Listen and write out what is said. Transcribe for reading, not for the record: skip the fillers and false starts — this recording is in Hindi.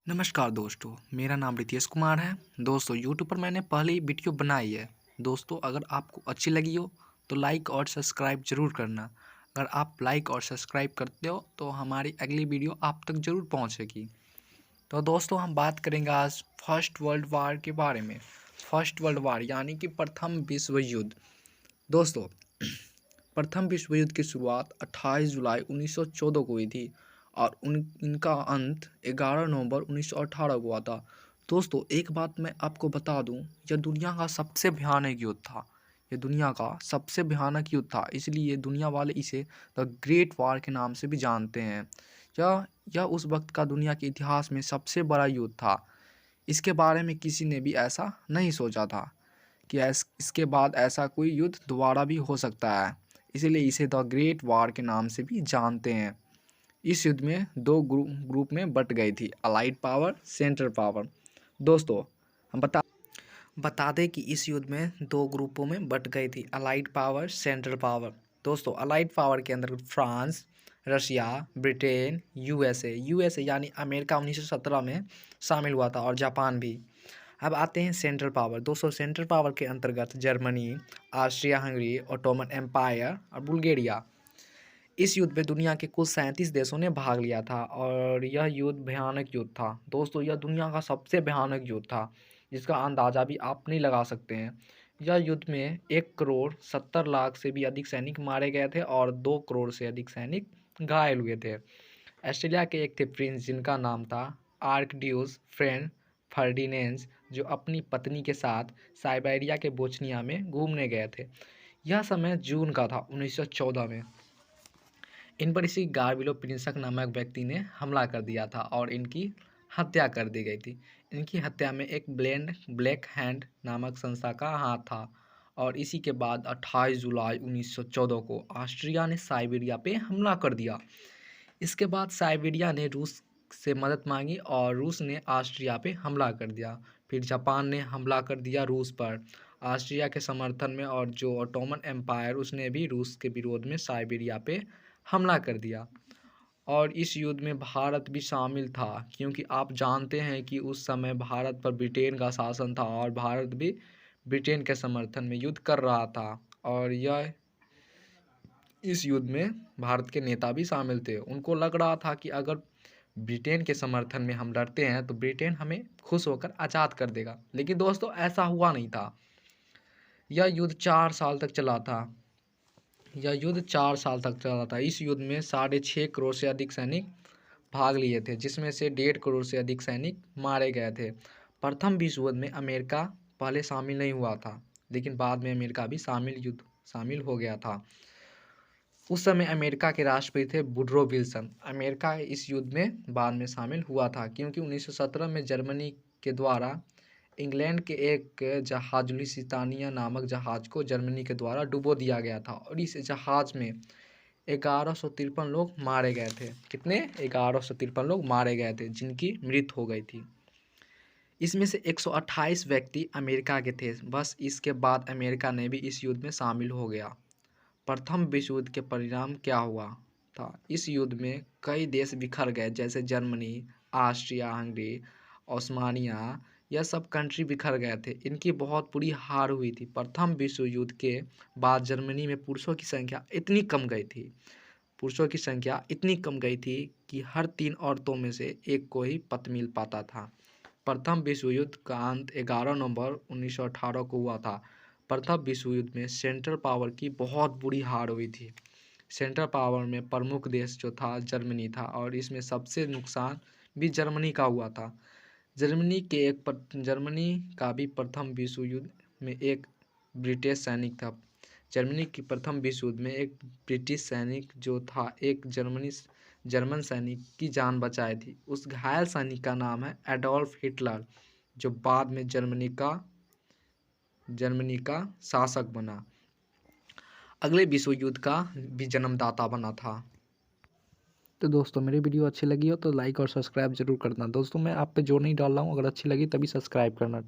नमस्कार दोस्तों, मेरा नाम रितेश कुमार है। दोस्तों यूट्यूब पर मैंने पहले ही वीडियो बनाई है। दोस्तों अगर आपको अच्छी लगी हो तो लाइक और सब्सक्राइब ज़रूर करना। अगर आप लाइक और सब्सक्राइब करते हो तो हमारी अगली वीडियो आप तक ज़रूर पहुंचेगी। तो दोस्तों हम बात करेंगे आज फर्स्ट वर्ल्ड वार के बारे में। फर्स्ट वर्ल्ड वार यानी कि प्रथम विश्व युद्ध। दोस्तों प्रथम विश्व युद्ध की शुरुआत 28 जुलाई 1914 को हुई थी और इनका अंत 11 नवंबर 1918 को हुआ था। दोस्तों एक बात मैं आपको बता दूं, यह दुनिया का सबसे भयानक युद्ध था। यह दुनिया का सबसे भयानक युद्ध था, इसलिए दुनिया वाले इसे द ग्रेट वार के नाम से भी जानते हैं। यह उस वक्त का दुनिया के इतिहास में सबसे बड़ा युद्ध था। इसके बारे में किसी ने भी ऐसा नहीं सोचा था कि इसके बाद ऐसा कोई युद्ध दोबारा भी हो सकता है, इसीलिए इसे द ग्रेट वार के नाम से भी जानते हैं। इस युद्ध में दो ग्रुप में बट गई थी, अलाइड पावर, सेंट्रल पावर। दोस्तों हम बता दें कि इस युद्ध में दो ग्रुपों में बट गई थी, अलाइड पावर, सेंट्रल पावर। दोस्तों अलाइड पावर के अंदर फ्रांस, रशिया, ब्रिटेन, यूएसए यानी अमेरिका 1917 में शामिल हुआ था और जापान भी। अब आते हैं सेंट्रल पावर। दोस्तों सेंट्रल पावर के अंतर्गत Germany, Austria Hungary, Ottoman empire और बुल्गारिया। इस युद्ध में दुनिया के कुल 37 देशों ने भाग लिया था और यह युद्ध भयानक युद्ध था। दोस्तों यह दुनिया का सबसे भयानक युद्ध था, जिसका अंदाज़ा भी आप नहीं लगा सकते हैं। यह युद्ध में 1,70,00,000 से भी अधिक सैनिक मारे गए थे और 2 करोड़ से अधिक सैनिक घायल हुए थे। ऑस्ट्रेलिया के एक थे प्रिंस जिनका नाम था आर्कड्यूस फ्रेंड फर्डिनेंड, जो अपनी पत्नी के साथ साइबेरिया के बोस्निया में घूमने गए थे। यह समय जून का था 1914 में। इन पर इसी गार्बिलो प्रिंसक नामक व्यक्ति ने हमला कर दिया था और इनकी हत्या कर दी गई थी। इनकी हत्या में एक ब्लैक हैंड नामक संस्था का हाथ था और इसी के बाद 28 जुलाई 1914 को ऑस्ट्रिया ने साइबेरिया पे हमला कर दिया। इसके बाद साइबेरिया ने रूस से मदद मांगी और रूस ने ऑस्ट्रिया पे हमला कर दिया। फिर जापान ने हमला कर दिया रूस पर ऑस्ट्रिया के समर्थन में, और जो ऑटोमन एम्पायर उसने भी रूस के विरोध में साइबेरिया पे हमला कर दिया। और इस युद्ध में भारत भी शामिल था, क्योंकि आप जानते हैं कि उस समय भारत पर ब्रिटेन का शासन था और भारत भी ब्रिटेन के समर्थन में युद्ध कर रहा था। और इस युद्ध में भारत के नेता भी शामिल थे। उनको लग रहा था कि अगर ब्रिटेन के समर्थन में हम लड़ते हैं तो ब्रिटेन हमें खुश होकर आज़ाद कर देगा, लेकिन दोस्तों ऐसा हुआ नहीं था। यह युद्ध 4 साल तक चला था। इस युद्ध में 6.5 करोड़ से अधिक सैनिक भाग लिए थे, जिसमें से 1.5 करोड़ से अधिक सैनिक मारे गए थे। प्रथम विश्व युद्ध में अमेरिका पहले शामिल नहीं हुआ था, लेकिन बाद में अमेरिका भी शामिल हो गया था। उस समय अमेरिका के राष्ट्रपति थे वुडरो विल्सन। अमेरिका इस युद्ध में बाद में शामिल हुआ था, क्योंकि 1917 में जर्मनी के द्वारा इंग्लैंड के एक जहाज लुइसितानिया नामक जहाज को जर्मनी के द्वारा डुबो दिया गया था और इस जहाज में 1153 लोग मारे गए थे। कितने? 1153 लोग मारे गए थे, जिनकी मृत्यु हो गई थी। इसमें से 128 व्यक्ति अमेरिका के थे। बस इसके बाद अमेरिका ने भी इस युद्ध में शामिल हो गया। प्रथम विश्व युद्ध के परिणाम क्या हुआ था? इस युद्ध में कई देश बिखर गए, जैसे जर्मनी, ऑस्ट्रिया हंगरी, ओस्मानिया, यह सब कंट्री बिखर गए थे। इनकी बहुत बुरी हार हुई थी। प्रथम विश्व युद्ध के बाद जर्मनी में पुरुषों की संख्या इतनी कम गई थी कि हर 3 औरतों में से एक को ही पति मिल पाता था। प्रथम विश्व युद्ध का अंत 11 नवंबर 1918 को हुआ था। प्रथम विश्व युद्ध में सेंट्रल पावर की बहुत बुरी हार हुई थी। सेंट्रल पावर में प्रमुख देश जो था जर्मनी था, और इसमें सबसे नुकसान भी जर्मनी का हुआ था। जर्मनी का भी प्रथम विश्व युद्ध में एक ब्रिटिश सैनिक था। जर्मनी की प्रथम विश्व युद्ध में एक ब्रिटिश सैनिक जो था एक जर्मन सैनिक की जान बचाई थी। उस घायल सैनिक का नाम है एडोल्फ हिटलर, जो बाद में जर्मनी का शासक बना। अगले विश्व युद्ध का भी जन्मदाता बना था। तो दोस्तों मेरी वीडियो अच्छी लगी हो तो लाइक और सब्सक्राइब जरूर करना। दोस्तों मैं आप पे जोर नहीं डाल रहा हूँ, अगर अच्छी लगी तभी सब्सक्राइब करना।